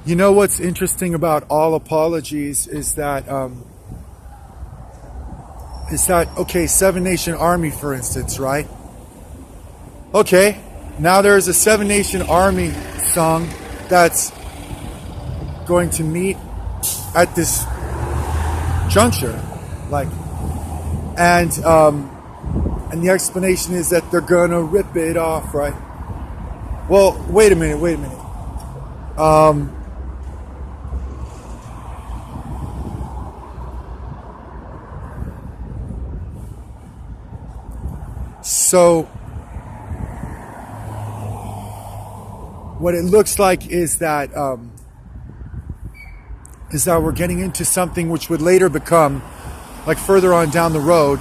You know what's interesting about all apologies is that okay, Seven Nation Army, for instance, right? Okay, now there's a Seven Nation Army song that's going to meet at this juncture, like, and the explanation is that they're gonna rip it off, right? Well, wait a minute. So what it looks like is that we're getting into something which would later become, like further on down the road,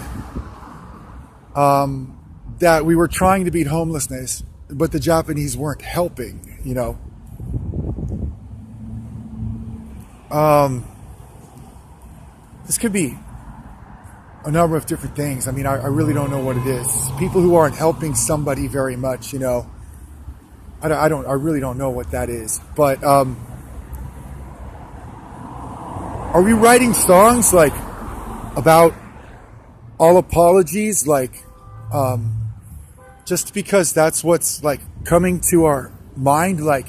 that we were trying to beat homelessness, but the Japanese weren't helping, you know. This could be a number of different things. I mean, I really don't know what it is. People who aren't helping somebody very much, you know. I really don't know what that is. But are we writing songs like about all apologies, like just because that's what's like coming to our mind? Like,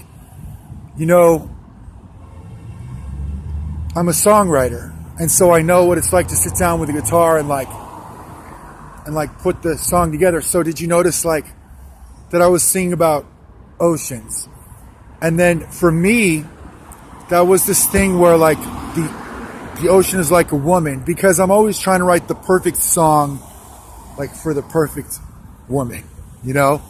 you know, I'm a songwriter, and so I know what it's like to sit down with a guitar and put the song together. So did you notice like that I was singing about oceans? And then for me, that was this thing where like the ocean is like a woman, because I'm always trying to write the perfect song like for the perfect woman, you know,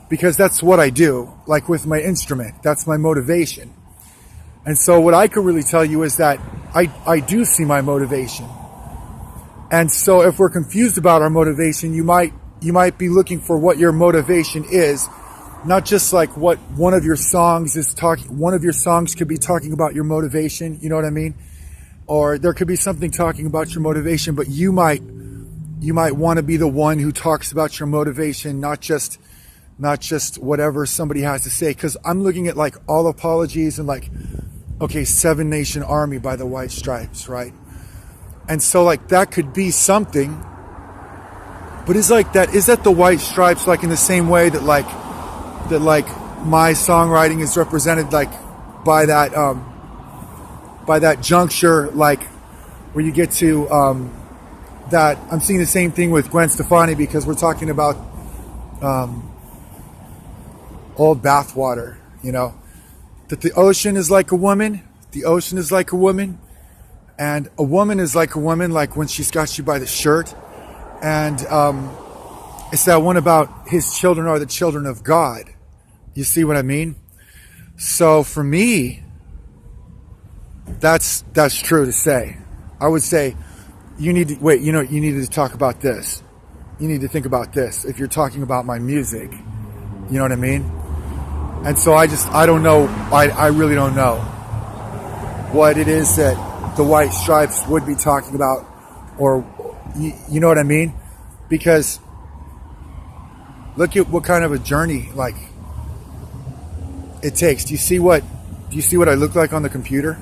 because that's what I do, like with my instrument. That's my motivation. And so what I could really tell you is that I do see my motivation. And so if we're confused about our motivation, you might be looking for what your motivation is, not just like what one of your songs is talking. One of your songs could be talking about your motivation, you know what I mean? Or there could be something talking about your motivation, but you might want to be the one who talks about your motivation, not just whatever somebody has to say. Because I'm looking at like all apologies and like, okay, Seven Nation Army by the White Stripes, right? And so like that could be something, but is that the White Stripes, like in the same way that like my songwriting is represented like by that juncture, like where you get to that. I'm seeing the same thing with Gwen Stefani, because we're talking about old bathwater, you know, that the ocean is like a woman. The ocean is like a woman, and a woman is like a woman, like when she's got you by the shirt. And it's that one about his children are the children of God. You see what I mean? So for me, that's true to say. I would say you need to talk about this. You need to think about this if you're talking about my music. You know what I mean? And so I don't know. I really don't know what it is that the White Stripes would be talking about, or you know what I mean? Because look at what kind of a journey like it takes. Do you see what I look like on the computer?